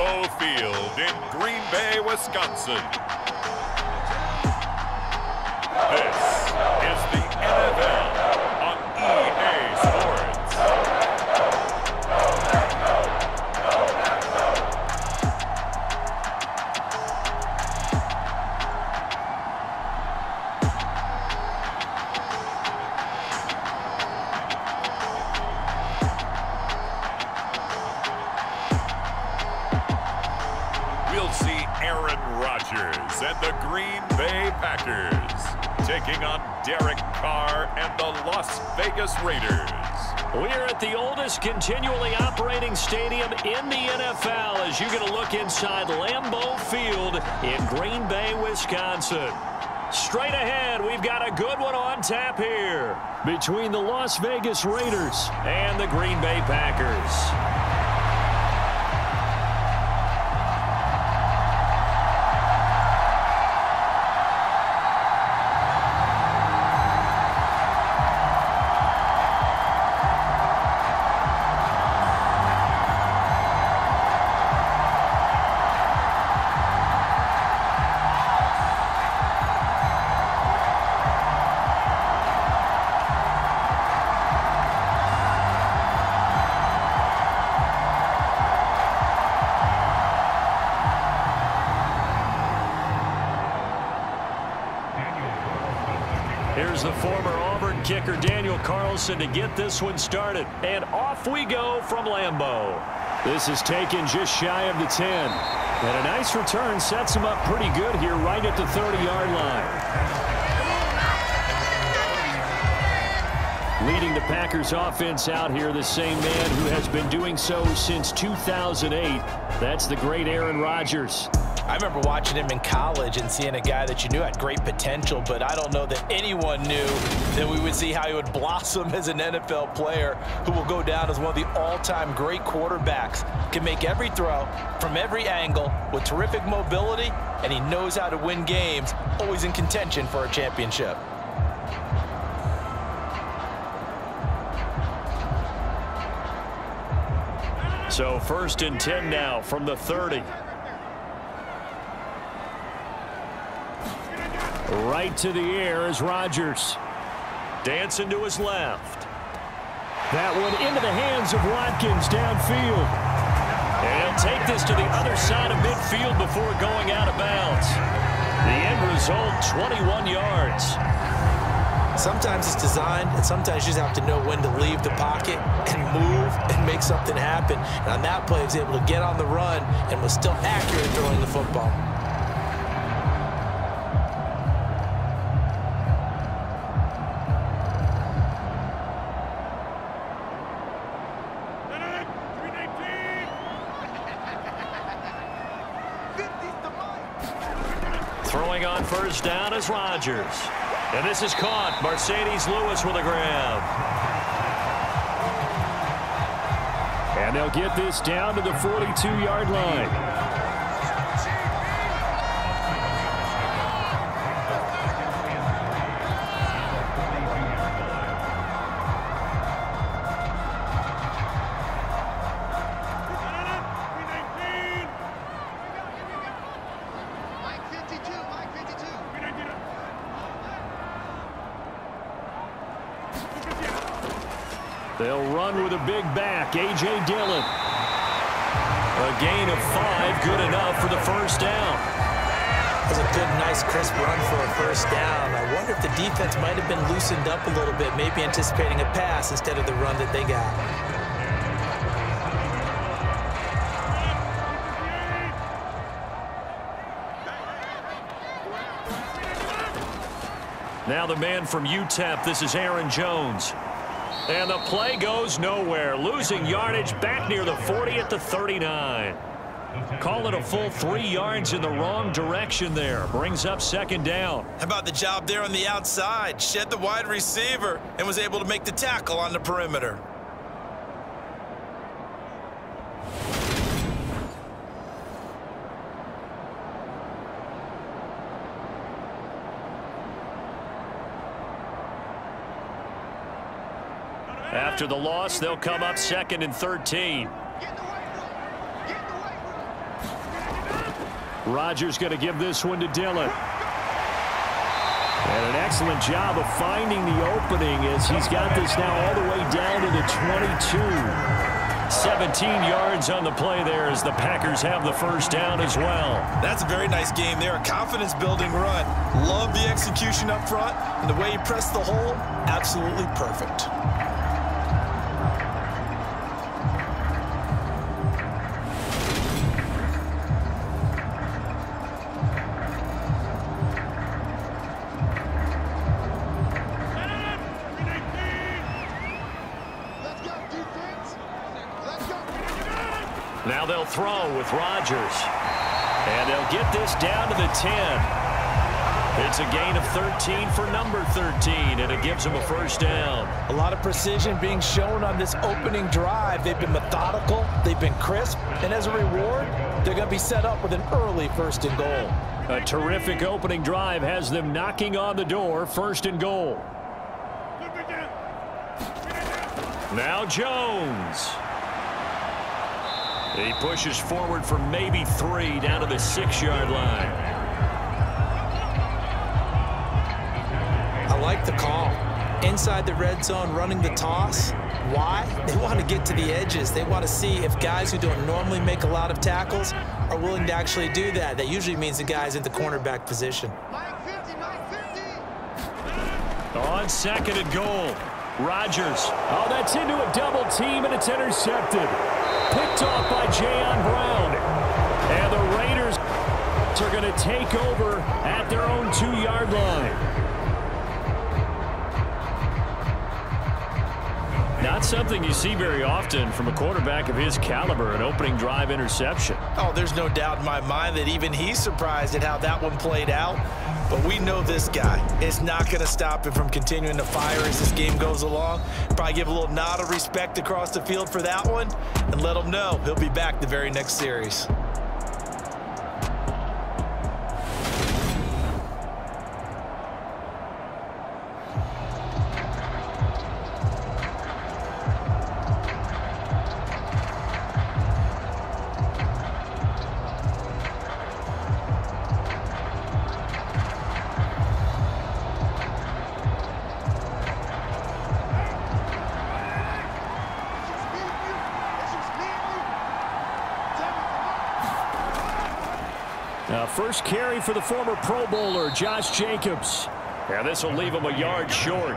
Lambeau Field in Green Bay, Wisconsin. This is the NFL on EA Sports. We'll see Aaron Rodgers and the Green Bay Packers taking on Derek Carr and the Las Vegas Raiders. We're at the oldest continually operating stadium in the NFL as you get a look inside Lambeau Field in Green Bay, Wisconsin. Straight ahead, we've got a good one on tap here between the Las Vegas Raiders and the Green Bay Packers. Here's the former Auburn kicker Daniel Carlson to get this one started. And off we go from Lambeau. This is taken just shy of the 10. And a nice return sets him up pretty good here right at the 30-yard line. Leading the Packers offense out here, the same man who has been doing so since 2008. That's the great Aaron Rodgers. I remember watching him in college and seeing a guy that you knew had great potential, but I don't know that anyone knew that we would see how he would blossom as an NFL player who will go down as one of the all-time great quarterbacks. Can make every throw from every angle with terrific mobility, and he knows how to win games, always in contention for a championship. So 1st and 10 now from the 30. Right to the air is Rodgers. Dancing to his left. That one into the hands of Watkins downfield. And he'll take this to the other side of midfield before going out of bounds. The end result, 21 yards. Sometimes it's designed, and sometimes you just have to know when to leave the pocket and move and make something happen. And on that play, he was able to get on the run and was still accurate throwing the football. Throwing on 1st down is Rodgers. And this is caught. Mercedes Lewis with a grab. And they'll get this down to the 42-yard line. They'll run with a big back, A.J. Dillon. A gain of 5, good enough for the 1st down. That was a good, nice, crisp run for a 1st down. I wonder if the defense might have been loosened up a little bit, maybe anticipating a pass instead of the run that they got. Now the man from UTEP, this is Aaron Jones. And the play goes nowhere. Losing yardage back near the 40 at the 39. Call it a full 3 yards in the wrong direction there. Brings up 2nd down. How about the job there on the outside? Shed the wide receiver and was able to make the tackle on the perimeter. After the loss, they'll come up 2nd and 13. Rodgers going to give this one to Dillon. And an excellent job of finding the opening as he's got this now all the way down to the 22. 17 yards on the play there as the Packers have the first down as well. That's a very nice game there. A confidence-building run. Love the execution up front, and the way he pressed the hole, absolutely perfect. Now they'll throw with Rodgers. And they'll get this down to the 10. It's a gain of 13 for number 13, and it gives them a first down. A lot of precision being shown on this opening drive. They've been methodical, they've been crisp, and as a reward, they're going to be set up with an early first and goal. A terrific opening drive has them knocking on the door, first and goal. Now Jones. He pushes forward for maybe 3 down to the 6-yard line. I like the call. Inside the red zone, running the toss. Why? They want to get to the edges. They want to see if guys who don't normally make a lot of tackles are willing to actually do that. That usually means the guy's in the cornerback position. On second and goal. Rodgers. Oh, that's into a double team, and it's intercepted. Picked off by Jayon Brown. And the Raiders are going to take over at their own 2-yard line. Not something you see very often from a quarterback of his caliber, an opening drive interception. Oh, there's no doubt in my mind that even he's surprised at how that one played out. But we know this guy is not going to stop him from continuing to fire as this game goes along. Probably give a little nod of respect across the field for that one and let him know he'll be back the very next series. First carry for the former Pro Bowler, Josh Jacobs. And this will leave him a yard short.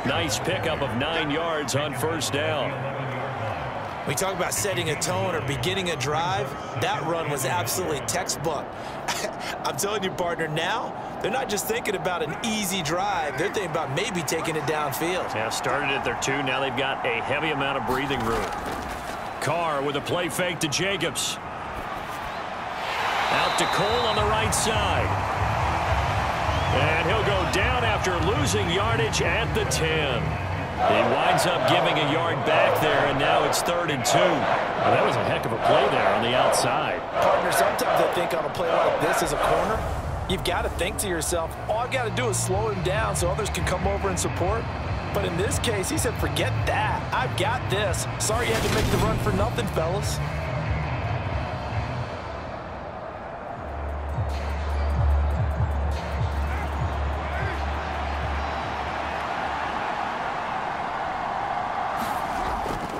Nice pickup of 9 yards on first down. We talk about setting a tone or beginning a drive. That run was absolutely textbook. I'm telling you, partner, now they're not just thinking about an easy drive. They're thinking about maybe taking it downfield. Yeah, started at their 2. Now they've got a heavy amount of breathing room. Carr with a play fake to Jacobs. Out to Cole on the right side. And he'll go down after losing yardage at the 10. He winds up giving a yard back there, and now it's 3rd and 2. Well, that was a heck of a play there on the outside. Partner, sometimes I think on a play like this as a corner, you've got to think to yourself, all I've got to do is slow him down so others can come over and support. But in this case, he said, forget that. I've got this. Sorry you had to make the run for nothing, fellas.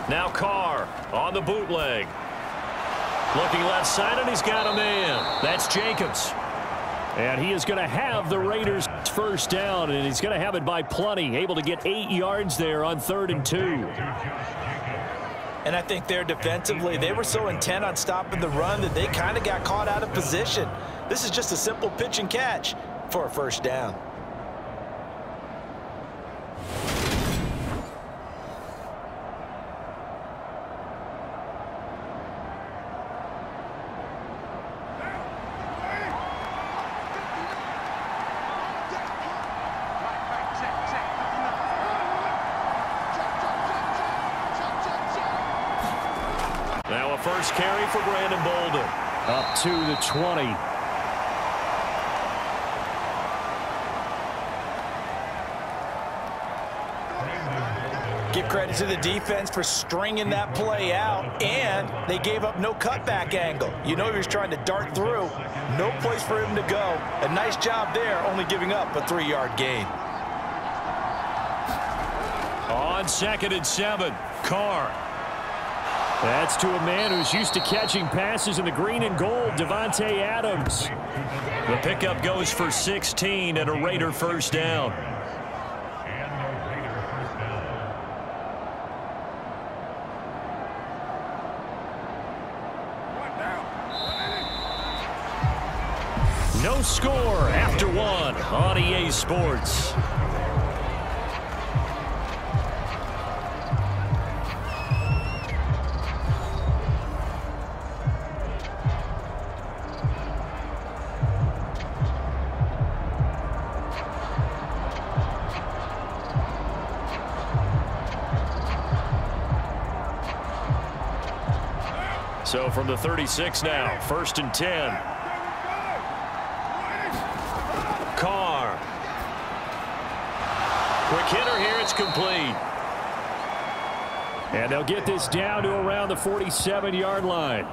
Now Carr on the bootleg. Looking left side, and he's got a man. That's Jacobs. And he is going to have the Raiders' first down, and he's going to have it by plenty. Able to get 8 yards there on 3rd and 2. And I think there defensively, they were so intent on stopping the run that they kind of got caught out of position. This is just a simple pitch and catch for a first down. Now a first carry for Brandon Bolden. Up to the 20. Give credit to the defense for stringing that play out, and they gave up no cutback angle. You know he was trying to dart through. No place for him to go. A nice job there, only giving up a 3-yard gain. On 2nd and 7, Carr. That's to a man who's used to catching passes in the green and gold, Devontae Adams. The pickup goes for 16 and a Raider first down. No score after 1 on EA Sports. So from the 36 now, 1st and 10. Carr. Quick hitter here, it's complete. And they'll get this down to around the 47-yard line.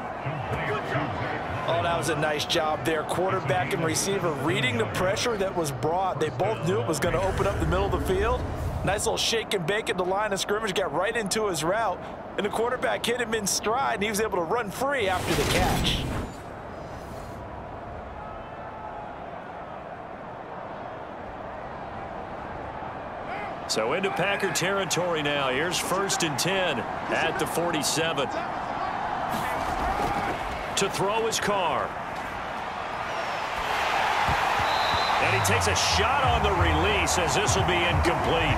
Oh, that was a nice job there. Quarterback and receiver reading the pressure that was brought. They both knew it was going to open up the middle of the field. Nice little shake and bake at the line of scrimmage, got right into his route, and the quarterback hit him in stride, and he was able to run free after the catch. So into Packer territory now. Here's 1st and 10 at the 47. To throw his Carr. And he takes a shot on the release as this will be incomplete.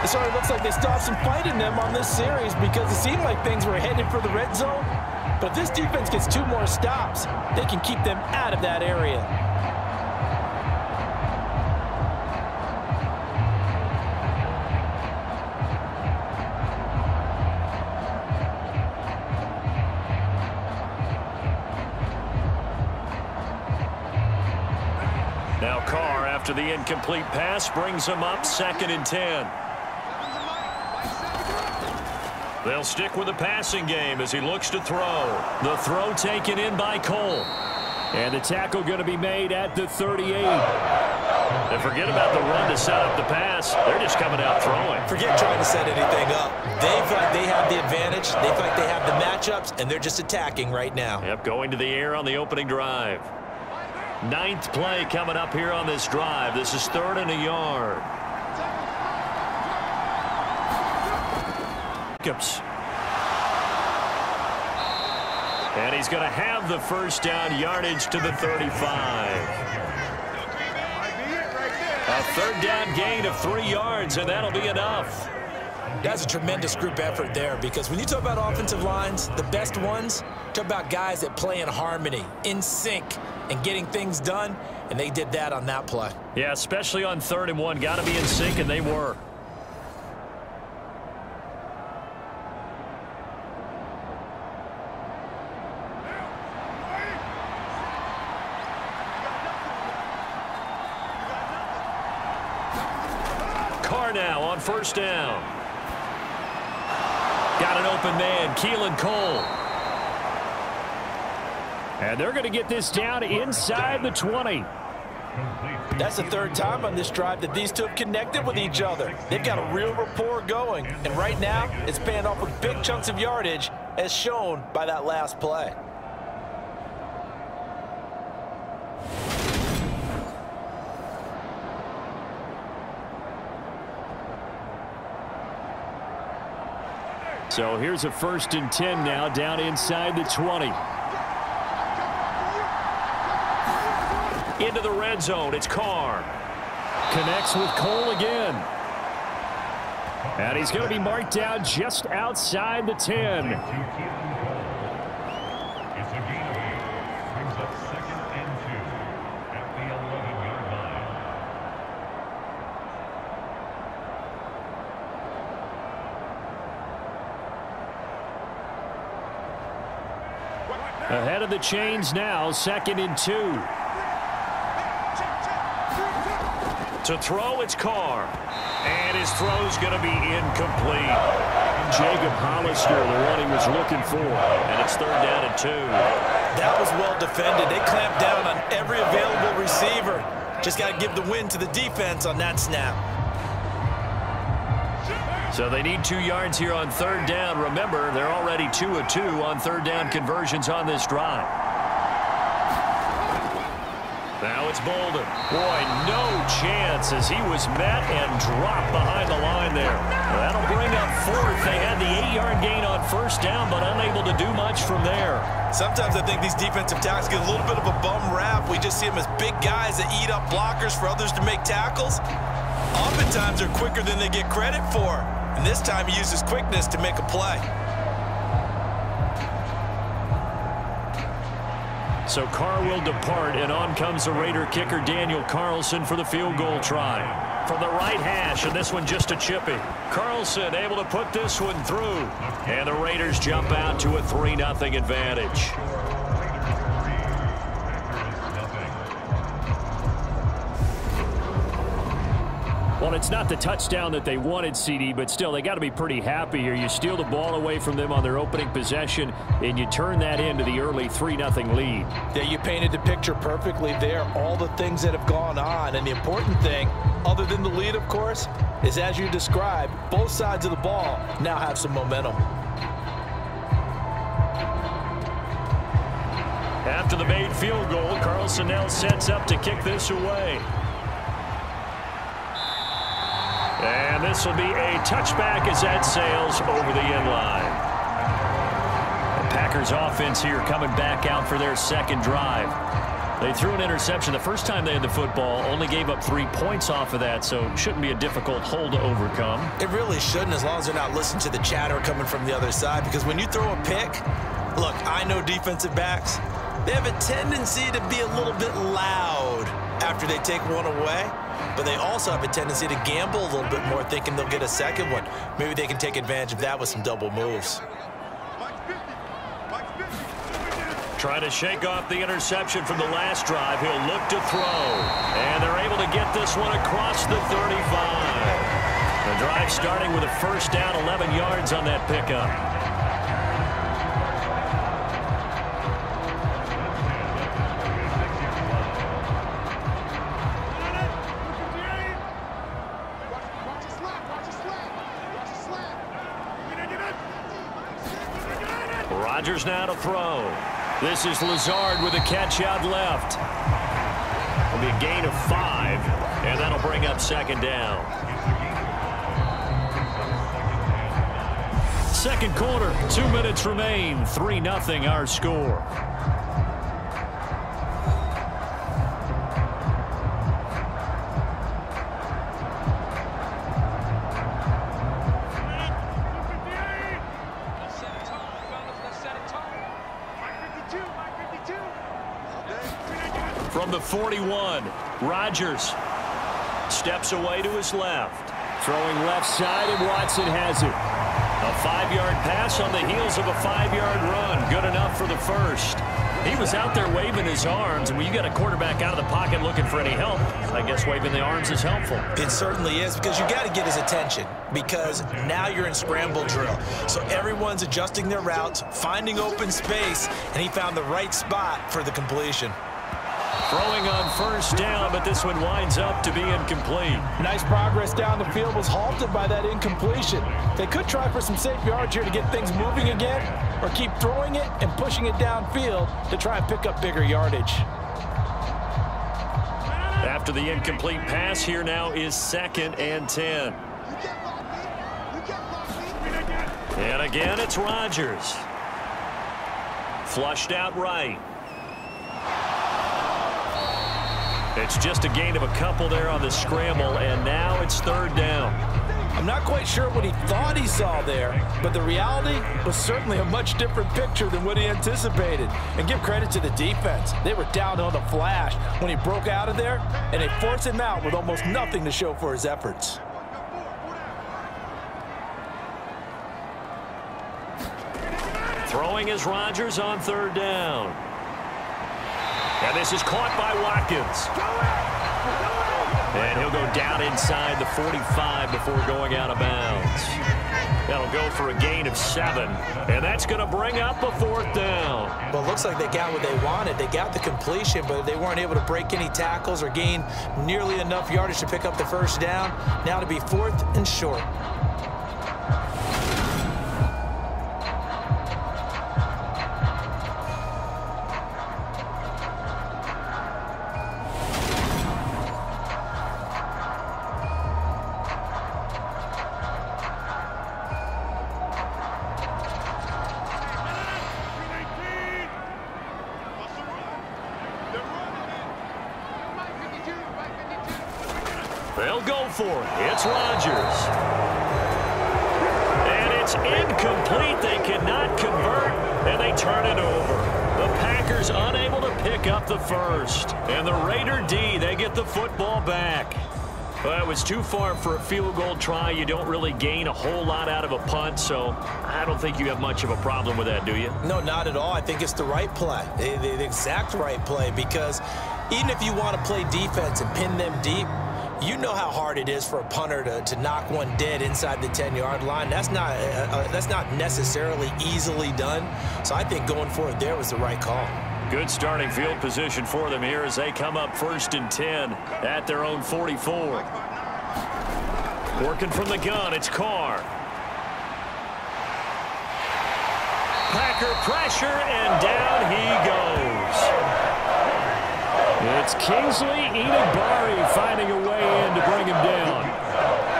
It sort of looks like they stopped some fight in them on this series because it seemed like things were headed for the red zone. But if this defense gets 2 more stops, they can keep them out of that area. Now Carr, after the incomplete pass, brings him up 2nd and 10. They'll stick with the passing game as he looks to throw. The throw taken in by Cole. And the tackle going to be made at the 38. And forget about the run to set up the pass. They're just coming out throwing. Forget trying to set anything up. They feel like they have the advantage. They feel like they have the matchups, and they're just attacking right now. Yep, going to the air on the opening drive. 9th play coming up here on this drive. This is 3rd and a yard. And he's going to have the first down, yardage to the 35. A 3rd down gain of 3 yards, and that'll be enough. That's a tremendous group effort there, because when you talk about offensive lines, the best ones, talk about guys that play in harmony, in sync, and getting things done, and they did that on that play. Yeah, especially on 3rd and 1. Got to be in sync, and they were. Carr now on 1st down. Got an open man, Keelan Cole. And they're going to get this down inside the 20. That's the 3rd time on this drive that these two have connected with each other. They've got a real rapport going. And right now, it's paying off with big chunks of yardage, as shown by that last play. So here's a 1st and 10 now, down inside the 20. Into the red zone, it's Carr. Connects with Cole again. And he's going to be marked down just outside the 10. It's a gain of 8. Brings up 2nd and 2 at the 11-yard line. Ahead of the chains now, 2nd and 2. To throw, it's Carr. And his throw's going to be incomplete. Jacob Hollister, the one he was looking for. And it's 3rd down and 2. That was well defended. They clamped down on every available receiver. Just got to give the win to the defense on that snap. So they need 2 yards here on 3rd down. Remember, they're already 2 of 2 on 3rd down conversions on this drive. Now it's Bolden. Boy, no chance as he was met and dropped behind the line there. That'll bring up 4th. They had the 8-yard gain on 1st down, but unable to do much from there. Sometimes I think these defensive tackles get a little bit of a bum rap. We just see them as big guys that eat up blockers for others to make tackles. Oftentimes they're quicker than they get credit for. And this time he uses quickness to make a play. So Carr will depart, and on comes the Raider kicker Daniel Carlson for the field goal try. From the right hash, and this one just a chippy. Carlson able to put this one through. And the Raiders jump out to a 3-0 advantage. Well, it's not the touchdown that they wanted, CD, but still, they got to be pretty happy here. You steal the ball away from them on their opening possession, and you turn that into the early 3-0 lead. Yeah, you painted the picture perfectly there, all the things that have gone on. And the important thing, other than the lead, of course, is as you described, both sides of the ball now have some momentum. After the made field goal, Carlson now sets up to kick this away. And this will be a touchback as that sails over the end line. The Packers offense here coming back out for their 2nd drive. They threw an interception the first time they had the football, only gave up 3 points off of that, so it shouldn't be a difficult hole to overcome. It really shouldn't, as long as they're not listening to the chatter coming from the other side, because when you throw a pick, look, I know defensive backs, they have a tendency to be a little bit loud after they take one away. But they also have a tendency to gamble a little bit more, thinking they'll get a 2nd one. Maybe they can take advantage of that with some double moves. Trying to shake off the interception from the last drive. He'll look to throw. And they're able to get this one across the 35. The drive starting with a 1st down, 11 yards on that pickup. Rodgers now to throw. This is Lazard with a catch out left. It'll be a gain of 5, and that'll bring up 2nd down. 2nd quarter, 2 minutes remain. 3-0 our score. From the 41, Rodgers steps away to his left. Throwing left side, and Watson has it. A 5-yard pass on the heels of a 5-yard run. Good enough for the 1st. He was out there waving his arms, and when you got a quarterback out of the pocket looking for any help, I guess waving the arms is helpful. It certainly is, because you got to get his attention, because now you're in scramble drill. So everyone's adjusting their routes, finding open space, and he found the right spot for the completion. Throwing on 1st down, but this one winds up to be incomplete. Nice progress down the field, was halted by that incompletion. They could try for some safe yards here to get things moving again, or keep throwing it and pushing it downfield to try and pick up bigger yardage. After the incomplete pass, here now is 2nd and 10. And again, it's Rodgers. Flushed out right. It's just a gain of a couple there on the scramble, and now it's 3rd down. I'm not quite sure what he thought he saw there, but the reality was certainly a much different picture than what he anticipated. And give credit to the defense. They were down on the flash when he broke out of there, and they forced him out with almost nothing to show for his efforts. Throwing is Rodgers on 3rd down. And this is caught by Watkins. And he'll go down inside the 45 before going out of bounds. That'll go for a gain of 7, and that's going to bring up a 4th down. Well, it looks like they got what they wanted. They got the completion, but they weren't able to break any tackles or gain nearly enough yardage to pick up the 1st down. Now to be 4th and short. They'll go for it. It's Rodgers. And it's incomplete. They cannot convert, and they turn it over. The Packers unable to pick up the 1st. And the Raider D, they get the football back. Well, it was too far for a field goal try. You don't really gain a whole lot out of a punt, so I don't think you have much of a problem with that, do you? No, not at all. I think it's the right play, the exact right play, because even if you want to play defense and pin them deep, you know how hard it is for a punter to knock one dead inside the 10-yard line. That's not necessarily easily done. So I think going for it there was the right call. Good starting field position for them here as they come up 1st and 10 at their own 44. Working from the gun, it's Carr. Packer pressure, and down he goes. It's Kingsley Enagbari finding a way in to bring him down.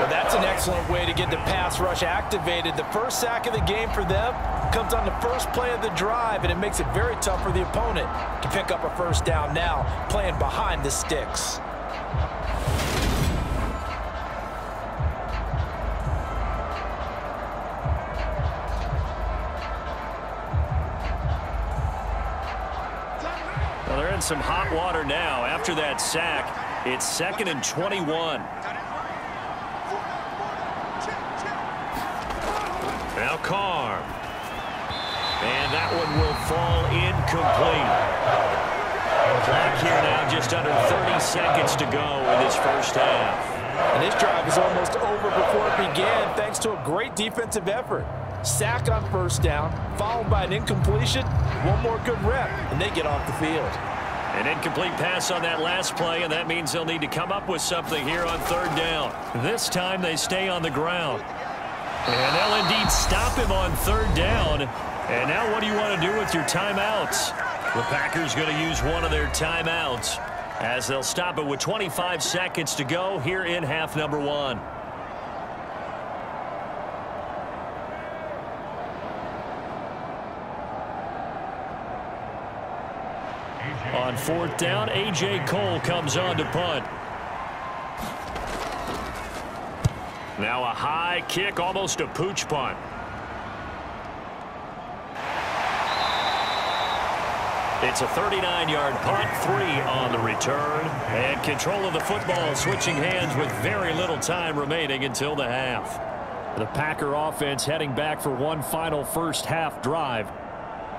Well, that's an excellent way to get the pass rush activated. The first sack of the game for them comes on the first play of the drive, and it makes it very tough for the opponent to pick up a 1st down now, playing behind the sticks. Well, they're in some hot water now. After that sack, it's 2nd and 21. Now Carr. And that one will fall incomplete. Clock here now, just under 30 seconds to go in this 1st half. And this drive is almost over before it began, thanks to a great defensive effort. Sack on 1st down, followed by an incompletion, one more good rep, and they get off the field. An incomplete pass on that last play, and that means they'll need to come up with something here on 3rd down. This time they stay on the ground. And they'll indeed stop him on 3rd down. And now what do you want to do with your timeouts? The Packers going to use one of their timeouts as they'll stop it with 25 seconds to go here in half number 1. On 4th down, A.J. Cole comes on to punt. Now a high kick, almost a pooch punt. It's a 39-yard punt, 3 on the return. And control of the football switching hands with very little time remaining until the half. The Packer offense heading back for one final 1st half drive.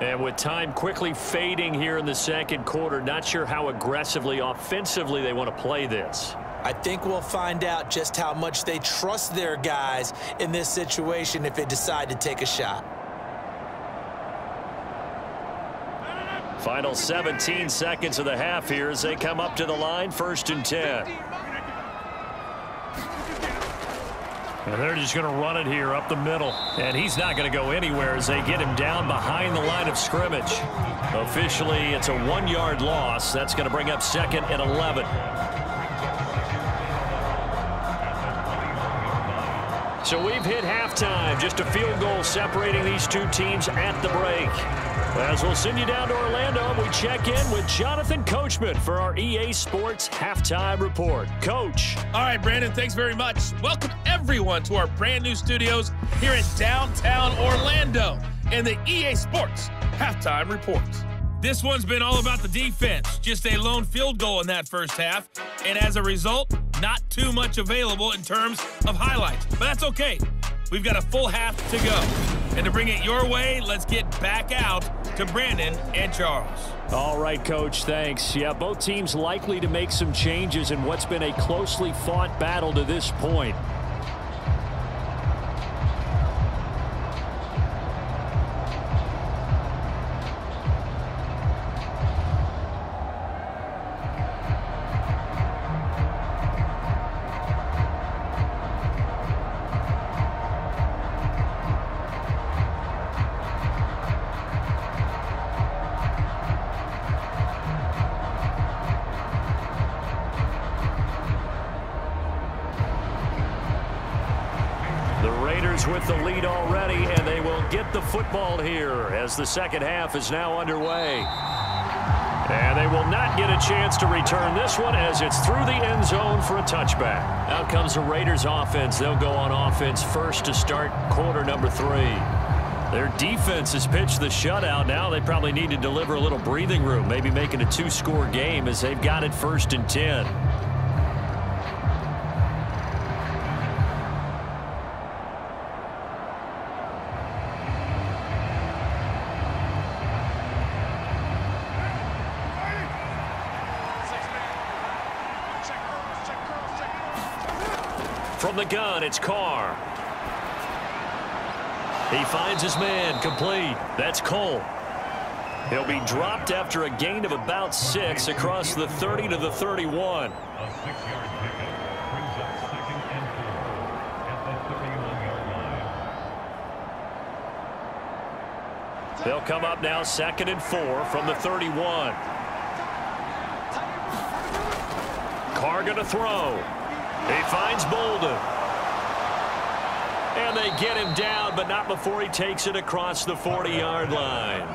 And with time quickly fading here in the 2nd quarter, not sure how aggressively, offensively they want to play this. I think we'll find out just how much they trust their guys in this situation if they decide to take a shot. Final 17 seconds of the half here as they come up to the line, 1st and 10. And they're just going to run it here up the middle. And he's not going to go anywhere as they get him down behind the line of scrimmage. Officially, it's a 1-yard loss. That's going to bring up 2nd and 11. So we've hit halftime. Just a field goal separating these two teams at the break. As we'll send you down to Orlando, we check in with Jonathan Coachman for our EA Sports Halftime Report. Coach. All right, Brandon, thanks very much. Welcome, everyone, to our brand new studios here at downtown Orlando and the EA Sports Halftime Report. This one's been all about the defense. Just a lone field goal in that 1st half. And as a result, not too much available in terms of highlights. But that's okay. We've got a full half to go. And to bring it your way, let's get back out to Brandon and Charles. All right, Coach, thanks. Yeah, both teams likely to make some changes in what's been a closely fought battle to this point. With the lead already, and they will get the football here as the second half is now underway. And they will not get a chance to return this one as it's through the end zone for a touchback. Out comes the Raiders offense. They'll go on offense first to start quarter number 3. Their defense has pitched the shutout. Now they probably need to deliver a little breathing room, maybe make it a 2-score game as they've got it 1st and 10. From the gun, it's Carr. He finds his man, complete. That's Cole. He'll be dropped after a gain of about 6 across the 30 to the 31. A 6-yard pickup brings up 2nd and 4 at the 31-yard line. They'll come up now 2nd and 4 from the 31. Carr going to throw. He finds Bolden. And they get him down, but not before he takes it across the 40-yard line.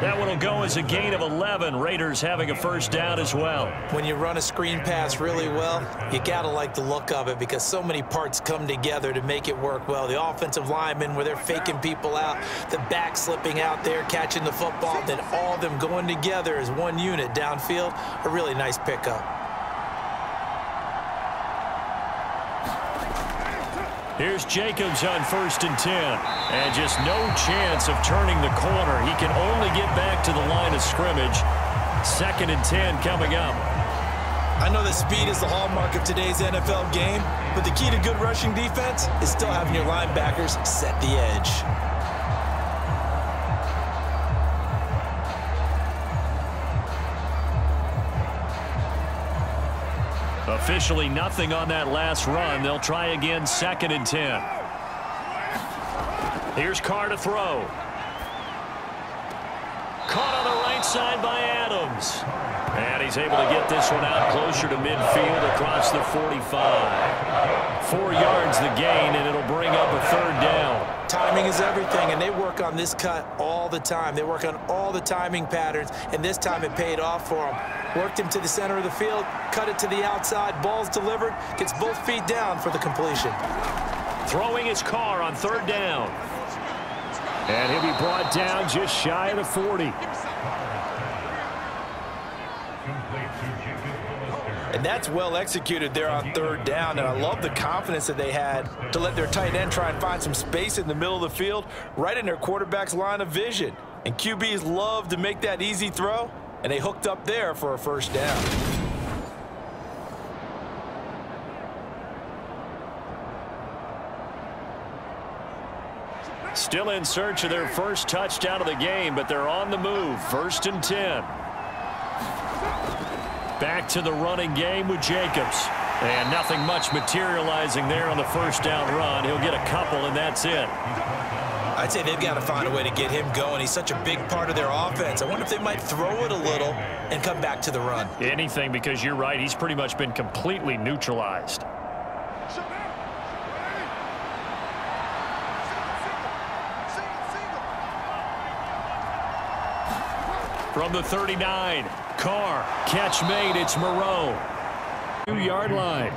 That one will go as a gain of 11. Raiders having a 1st down as well. When you run a screen pass really well, you got to like the look of it because so many parts come together to make it work well. The offensive linemen, where they're faking people out, the back slipping out there, catching the football, then all of them going together as one unit downfield. A really nice pickup. Here's Jacobs on 1st and 10. And just no chance of turning the corner. He can only get back to the line of scrimmage. 2nd and 10 coming up. I know that speed is the hallmark of today's NFL game, but the key to good rushing defense is still having your linebackers set the edge. Officially nothing on that last run. They'll try again 2nd and 10. Here's Carr to throw. Caught on the right side by Adams. And he's able to get this one out closer to midfield across the 45. 4 yards the gain, and it'll bring up a 3rd down. Timing is everything, and they work on this cut all the time. They work on all the timing patterns, and this time it paid off for them. Worked him to the center of the field, cut it to the outside, ball's delivered, gets both feet down for the completion. Throwing his Carr on 3rd down. And he'll be brought down just shy of the 40. And that's well executed there on 3rd down, and I love the confidence that they had to let their tight end try and find some space in the middle of the field, right in their quarterback's line of vision. And QBs love to make that easy throw, and they hooked up there for a 1st down. Still in search of their 1st touchdown of the game, but they're on the move. 1st and 10. Back to the running game with Jacobs. And nothing much materializing there on the 1st down run. He'll get a couple, and that's it. I'd say they've got to find a way to get him going. He's such a big part of their offense. I wonder if they might throw it a little and come back to the run. Anything, because you're right. He's pretty much been completely neutralized. From the 39, Carr, catch made, it's Moreau. 2-yard line.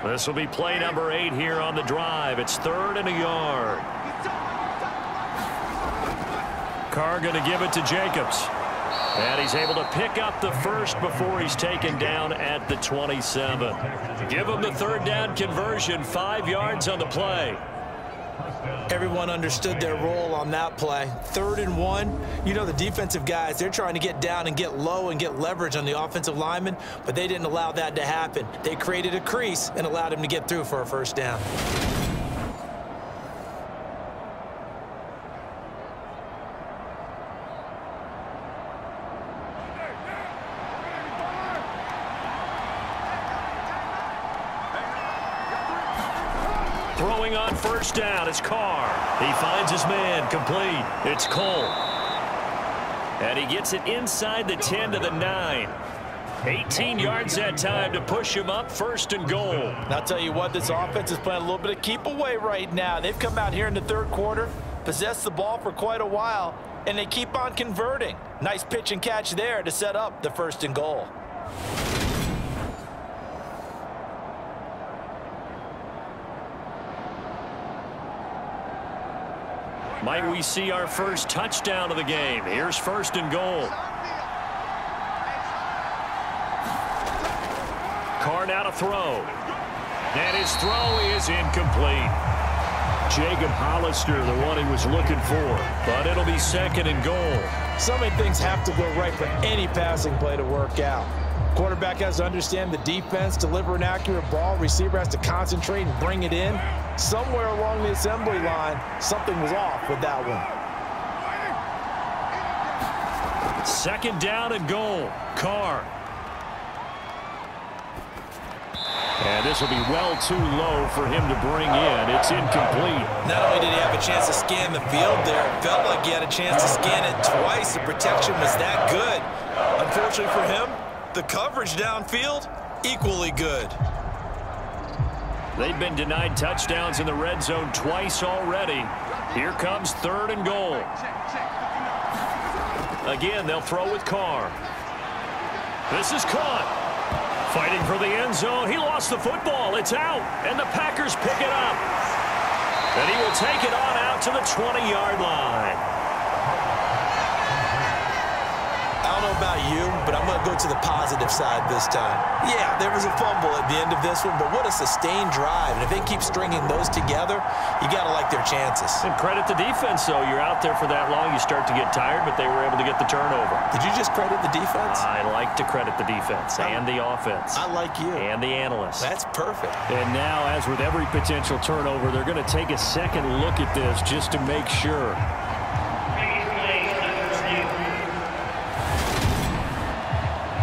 This will be play number 8 here on the drive. It's 3rd and a yard. Carr going to give it to Jacobs. And he's able to pick up the first before he's taken down at the 27. Give him the third down conversion, 5 yards on the play. Everyone understood their role on that play. 3rd and 1. You know, the defensive guys, they're trying to get down and get low and get leverage on the offensive lineman, but they didn't allow that to happen. They created a crease and allowed him to get through for a first down. Throwing on first down is Carr. He finds his man, complete. It's Cole. And he gets it inside the 10 to the 9. 18 yards that time to push him up, 1st and goal. And I'll tell you what, this offense is playing a little bit of keep away right now. They've come out here in the 3rd quarter, possessed the ball for quite a while, and they keep on converting. Nice pitch and catch there to set up the 1st and goal. Might we see our first touchdown of the game? Here's 1st and goal. Carr now to throw. And his throw is incomplete. Jacob Hollister, the one he was looking for. But it'll be 2nd and goal. So many things have to go right for any passing play to work out. Quarterback has to understand the defense, deliver an accurate ball. Receiver has to concentrate and bring it in. Somewhere along the assembly line, something was off with that one. 2nd down and goal. Carr. And this will be well too low for him to bring in. It's incomplete. Not only did he have a chance to scan the field there, it felt like he had a chance to scan it twice. The protection was that good. Unfortunately for him, the coverage downfield, equally good. They've been denied touchdowns in the red zone twice already. Here comes 3rd and goal. Again, they'll throw with Carr. This is caught. Fighting for the end zone. He lost the football. It's out. And the Packers pick it up. And he will take it on out to the 20-yard line. I don't know about you, but I'm going to go to the positive side this time. Yeah, there was a fumble at the end of this one, but what a sustained drive. And if they keep stringing those together, you got to like their chances. And credit the defense, though. You're out there for that long, you start to get tired, but they were able to get the turnover. Did you just credit the defense? I like to credit the defense and the offense. I like you. And the analysts. That's perfect. And now, as with every potential turnover, they're going to take a second look at this just to make sure.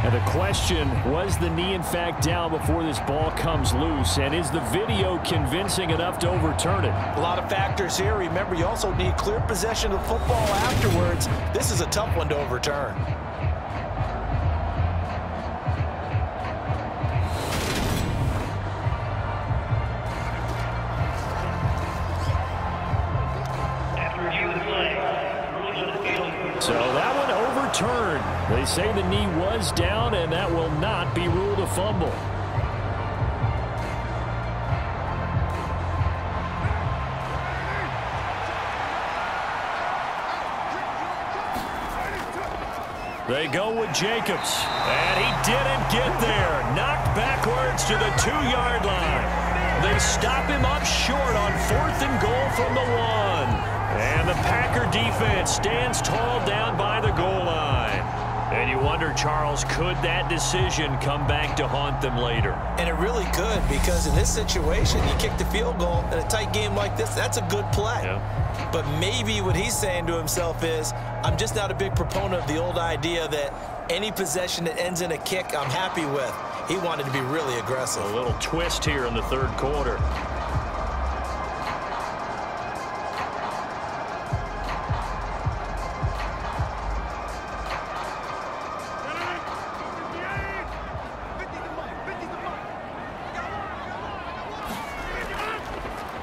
And the question, was the knee in fact down before this ball comes loose? And is the video convincing enough to overturn it? A lot of factors here. Remember, you also need clear possession of the football afterwards. This is a tough one to overturn. So that one overturned. They say the knee was down, and that will not be ruled a fumble. They go with Jacobs, and he didn't get there. Knocked backwards to the 2-yard line. They stop him up short on 4th and goal from the 1. And the Packer defense stands tall down by the goal line. And you wonder, Charles, could that decision come back to haunt them later? And it really could, because in this situation, you kick the field goal in a tight game like this, that's a good play. Yeah. But maybe what he's saying to himself is, I'm just not a big proponent of the old idea that any possession that ends in a kick I'm happy with. He wanted to be really aggressive. A little twist here in the 3rd quarter.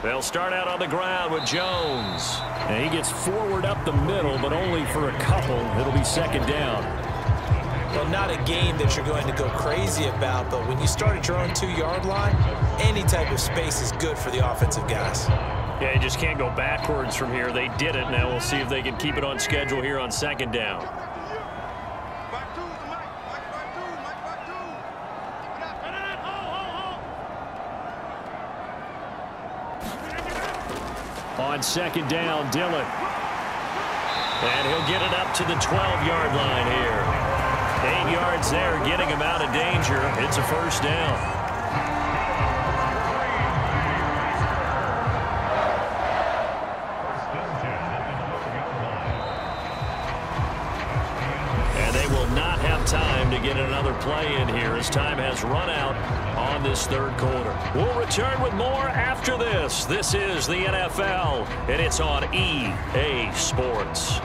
They'll start out on the ground with Jones. And he gets forward up the middle, but only for a couple. It'll be 2nd down. Well, not a game that you're going to go crazy about, but when you start at your own 2-yard line, any type of space is good for the offensive guys. Yeah, you just can't go backwards from here. They did it. Now we'll see if they can keep it on schedule here on second down. On second down, Dillon. And he'll get it up to the 12-yard line here. 8 yards there, getting him out of danger. It's a first down. Time to get another play in here as time has run out on this third quarter. We'll return with more after this. This is the NFL, and it's on EA Sports.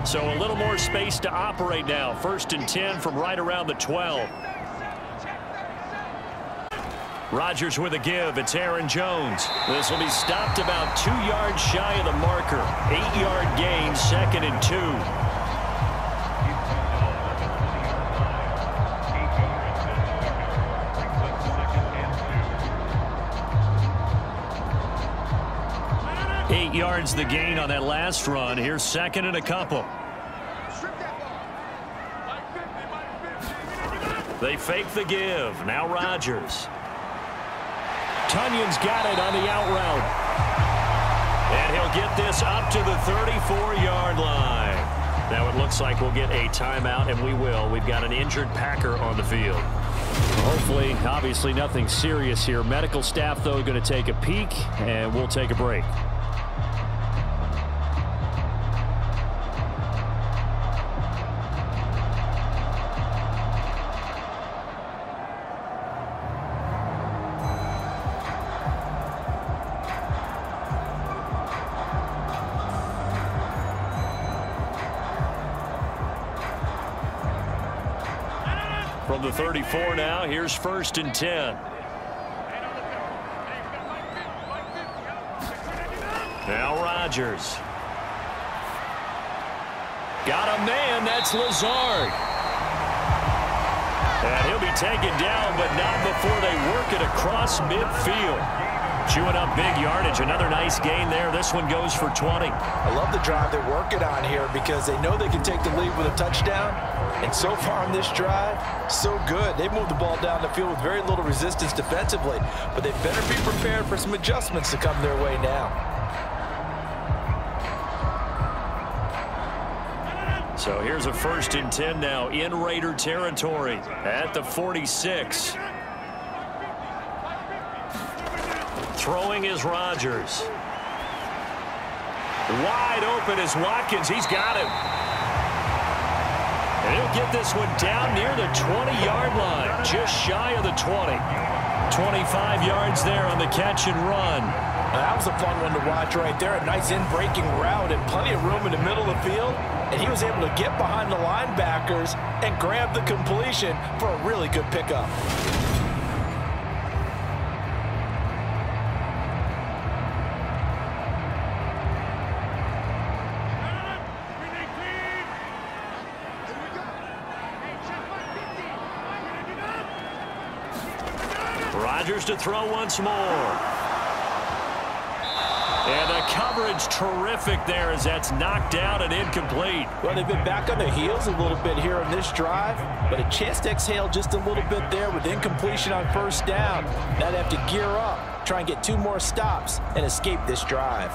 So a little more space to operate now. 1st and 10 from right around the 12. Rodgers with a give. It's Aaron Jones. This will be stopped about 2 yards shy of the marker. 8-yard gain, 2nd and 2. Eight yards the gain on that last run. Here's 2nd and a couple. They fake the give. Now Rodgers. Tunyon's got it on the out route. And he'll get this up to the 34-yard line. Now it looks like we'll get a timeout, and we will. We've got an injured Packer on the field. Hopefully, obviously nothing serious here. Medical staff, though, going to take a peek, and we'll take a break. From the 34 now, here's 1st and 10. Now Rodgers. Got a man, that's Lazard. And he'll be taken down, but not before they work it across midfield. Chewing up big yardage. Another nice gain there. This one goes for 20. I love the drive they're working on here because they know they can take the lead with a touchdown. And so far on this drive, so good. They moved the ball down the field with very little resistance defensively. But they better be prepared for some adjustments to come their way now. So here's a 1st and 10 now in Raider territory at the 46. Throwing is Rodgers. Wide open is Watkins. He's got him. And he'll get this one down near the 20-yard line, just shy of the 20. 25 yards there on the catch and run. That was a fun one to watch right there. A nice in-breaking route and plenty of room in the middle of the field. And he was able to get behind the linebackers and grab the completion for a really good pickup. Rodgers to throw once more. And the coverage terrific there as that's knocked out and incomplete. Well, they've been back on their heels a little bit here on this drive, but a chance to exhale just a little bit there with incompletion on 1st down. Now they have to gear up, try and get 2 more stops and escape this drive.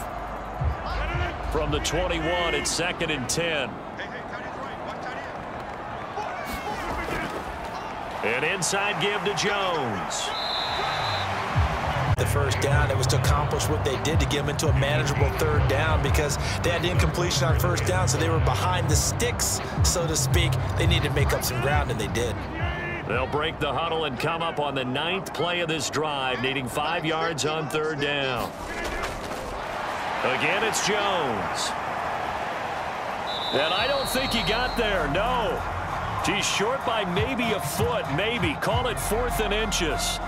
From the 21, it's 2nd and 10. An inside give to Jones. The 1st down, it was to accomplish what they did to get them into a manageable 3rd down because they had incompletion on 1st down, so they were behind the sticks, so to speak. They needed to make up some ground, and they did. They'll break the huddle and come up on the 9th play of this drive, needing 5 yards on 3rd down. Again, it's Jones. And I don't think he got there, no. He's short by maybe a foot, maybe. Call it 4th and inches.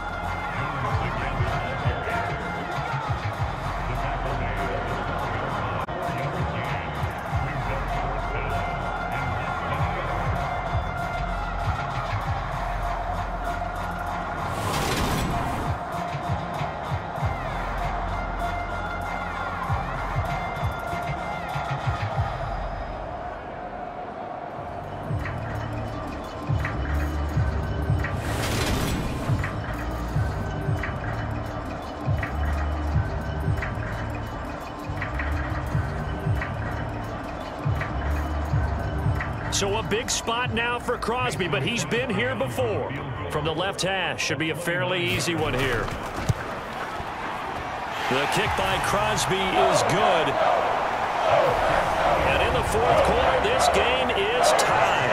So a big spot now for Crosby, but he's been here before. From the left hash, should be a fairly easy one here. The kick by Crosby is good. And in the fourth quarter, this game is tied.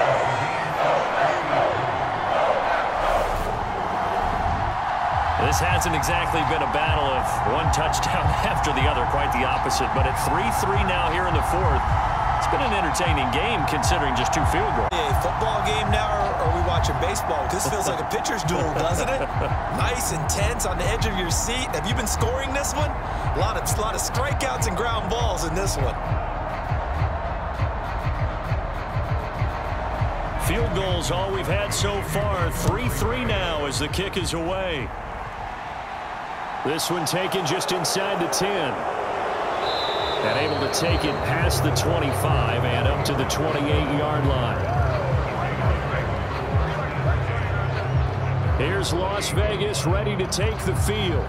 This hasn't exactly been a battle of one touchdown after the other, quite the opposite. But at 3-3 now here in the fourth, it's been an entertaining game considering just 2 field goals. A football game now, or are we watching baseball? This feels like a pitcher's duel, doesn't it? Nice, intense, on the edge of your seat. Have you been scoring this one? A lot of strikeouts and ground balls in this one. Field goals all we've had so far. 3-3 now as the kick is away. This one taken just inside the 10. And able to take it past the 25 and up to the 28-yard line. Here's Las Vegas ready to take the field.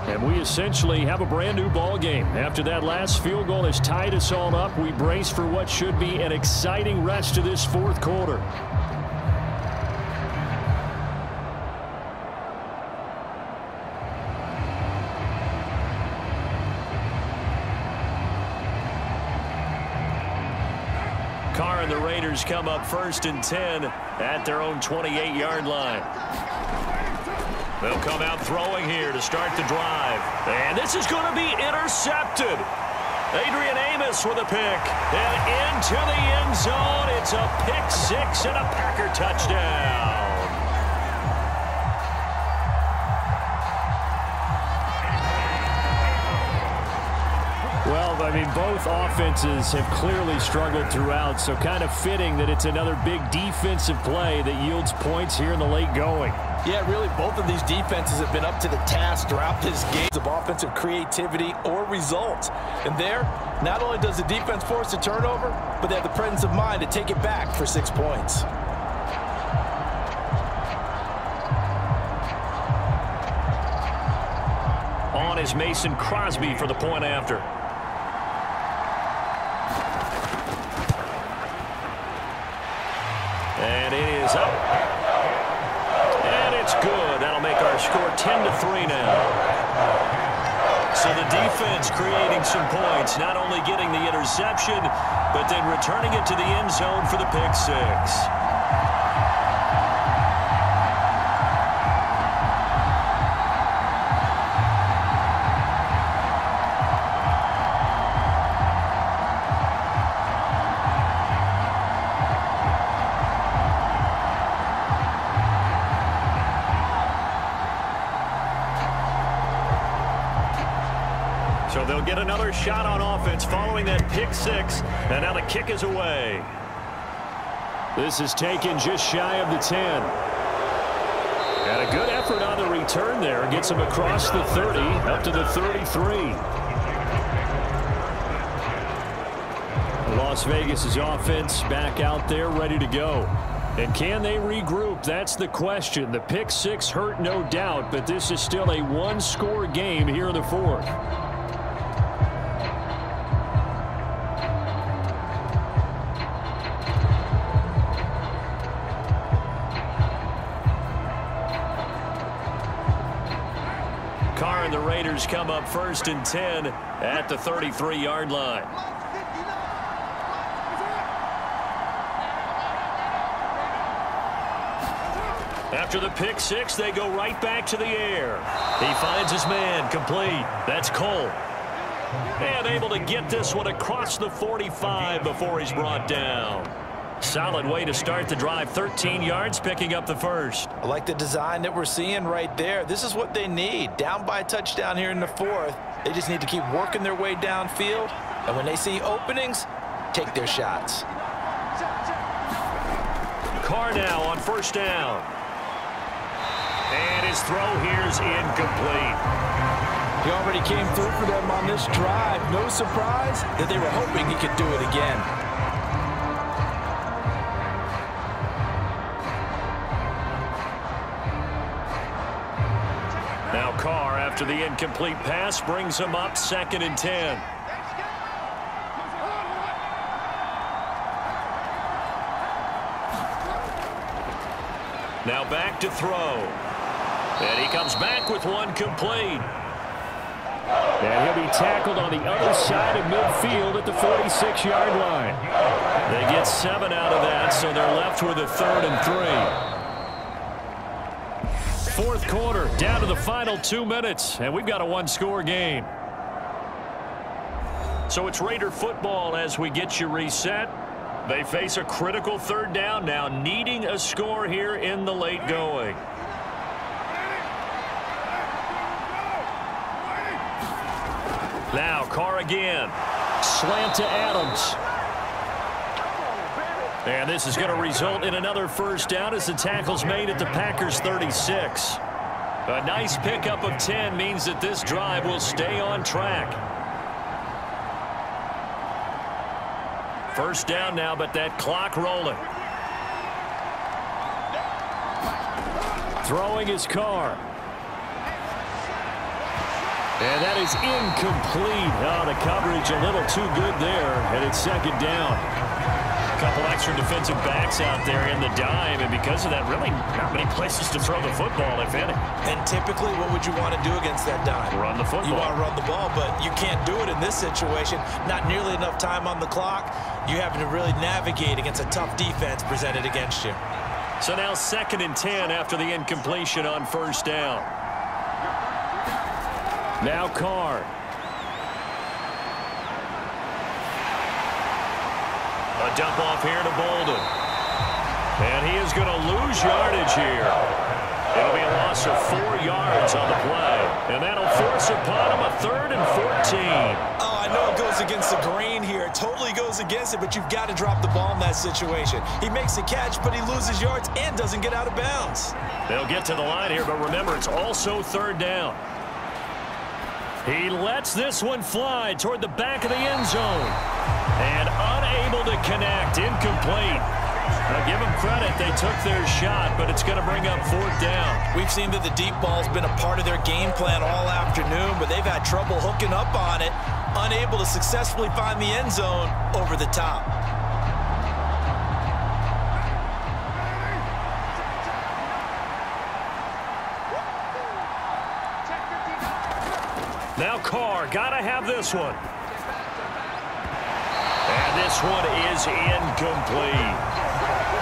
And we essentially have a brand new ball game. After that last field goal has tied us all up, we brace for what should be an exciting rest to this fourth quarter. Carr and the Raiders come up 1st and 10 at their own 28-yard line. They'll come out throwing here to start the drive. And this is going to be intercepted. Adrian Amos with a pick. And into the end zone. It's a pick 6 and a Packer touchdown. Well, I mean, both offenses have clearly struggled throughout, so kind of fitting that it's another big defensive play that yields points here in the late going. Yeah, really, both of these defenses have been up to the task throughout this game of offensive creativity or results. And there, not only does the defense force a turnover, but they have the presence of mind to take it back for 6 points. On is Mason Crosby for the point after. And it is up. And it's good. That'll make our score 10-3 now. So the defense creating some points, not only getting the interception, but then returning it to the end zone for the pick 6. So they'll get another shot on offense following that pick 6, and now the kick is away. This is taken just shy of the 10. And a good effort on the return there. Gets him across the 30, up to the 33. Las Vegas's offense back out there ready to go. And can they regroup? That's the question. The pick 6 hurt, no doubt, but this is still a one-score game here in the fourth. Carr and the Raiders come up 1st and 10 at the 33-yard line. After the pick 6, they go right back to the air. He finds his man, complete. That's Cole. And able to get this one across the 45 before he's brought down. Solid way to start the drive. 13 yards, picking up the first. I like the design that we're seeing right there. This is what they need. Down by a touchdown here in the fourth. They just need to keep working their way downfield. And when they see openings, take their shots. Carr now on 1st down. And his throw here's incomplete. He already came through for them on this drive. No surprise that they were hoping he could do it again. Now Carr, after the incomplete pass, brings him up 2nd and 10. Now back to throw. And he comes back with one complete. And he'll be tackled on the other side of midfield at the 46-yard line. They get 7 out of that, so they're left with a 3rd and 3. Fourth quarter, down to the final 2 minutes, and we've got a one-score game. So it's Raider football as we get you reset. They face a critical 3rd down now, needing a score here in the late going. Now Carr again. Slant to Adams. And this is going to result in another first down as the tackle's made at the Packers 36. A nice pickup of 10 means that this drive will stay on track. First down now, but that clock rolling. Throwing his Carr. And that is incomplete. Oh, the coverage a little too good there, and it's 2nd down. A couple extra defensive backs out there in the dime, and because of that, really not many places to throw the football, if any. And typically, what would you want to do against that dime? Run the football. You want to run the ball, but you can't do it in this situation. Not nearly enough time on the clock. You having to really navigate against a tough defense presented against you. So now 2nd and 10 after the incompletion on first down. Now Carr. A dump off here to Bolden. And he is going to lose yardage here. It'll be a loss of 4 yards on the play. And that'll force upon him a 3rd and 14. Oh, I know it goes against the grain here. It totally goes against it, but you've got to drop the ball in that situation. He makes a catch, but he loses yards and doesn't get out of bounds. They'll get to the line here, but remember, it's also 3rd down. He lets this one fly toward the back of the end zone. And unable to connect. Incomplete. Now give them credit. They took their shot, but it's going to bring up 4th down. We've seen that the deep ball's been a part of their game plan all afternoon, but they've had trouble hooking up on it. Unable to successfully find the end zone over the top. Now Carr, gotta have this one. And this one is incomplete.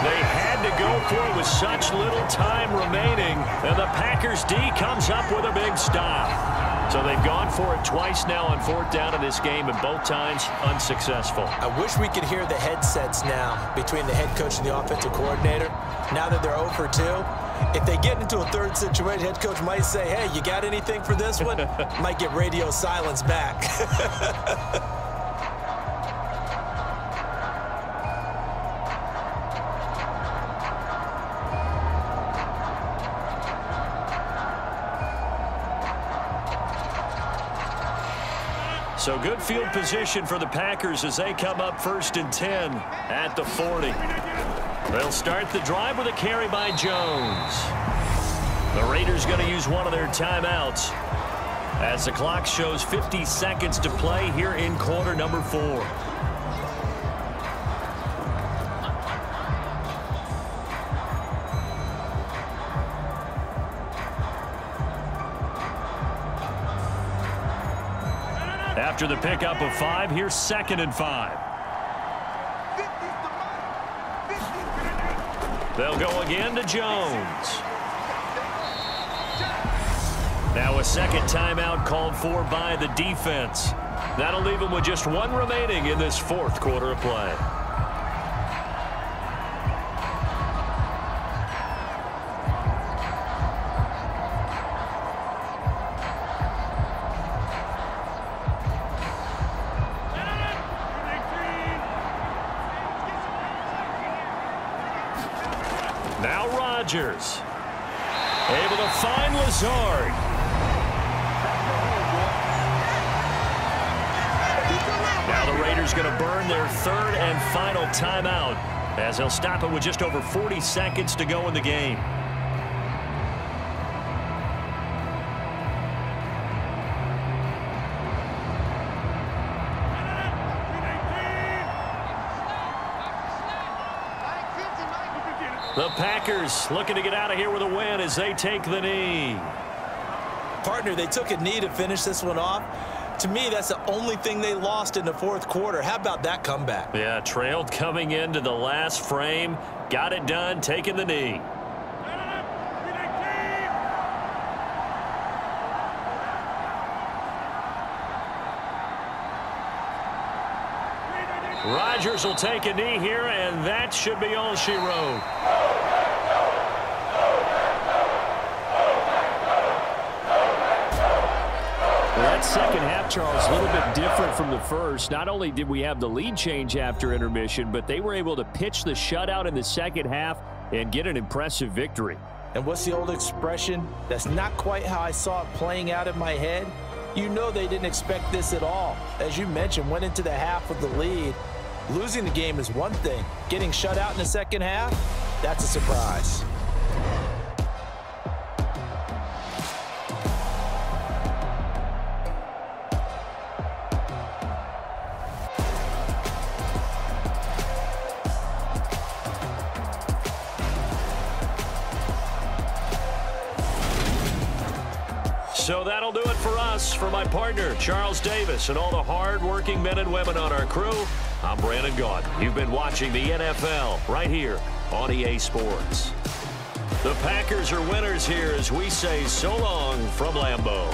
They had to go for it with such little time remaining, and the Packers D comes up with a big stop. So they've gone for it twice now on 4th down in this game, and both times unsuccessful. I wish we could hear the headsets now between the head coach and the offensive coordinator. Now that they're 0 for 2, if they get into a 3rd situation, head coach might say, hey, you got anything for this one? Might get radio silence back. So good field position for the Packers as they come up 1st and 10 at the 40. They'll start the drive with a carry by Jones. The Raiders going to use one of their timeouts as the clock shows 50 seconds to play here in quarter number 4. After the pickup of 5, here's 2nd and 5. They'll go again to Jones. Now a second timeout called for by the defense. That'll leave them with just 1 remaining in this 4th quarter of play. Now Rodgers, able to find Lazard. Now the Raiders going to burn their 3rd and final timeout as they'll stop it with just over 40 seconds to go in the game. The Packers looking to get out of here with a win as they take the knee. Partner, they took a knee to finish this one off. To me, that's the only thing they lost in the fourth quarter. How about that comeback? Yeah, trailed coming into the last frame. Got it done, taking the knee. Rodgers will take a knee here, and that should be all she wrote. That second half, Charles, a little bit different from the first. Not only did we have the lead change after intermission, but they were able to pitch the shutout in the second half and get an impressive victory. And what's the old expression? That's not quite how I saw it playing out in my head. You know they didn't expect this at all. As you mentioned, went into the half with the lead. Losing the game is one thing. Getting shut out in the second half, that's a surprise. So that'll do it for us. For my partner, Charles Davis, and all the hard-working men and women on our crew, I'm Brandon Gaudin. You've been watching the NFL right here on EA Sports. The Packers are winners here as we say so long from Lambeau.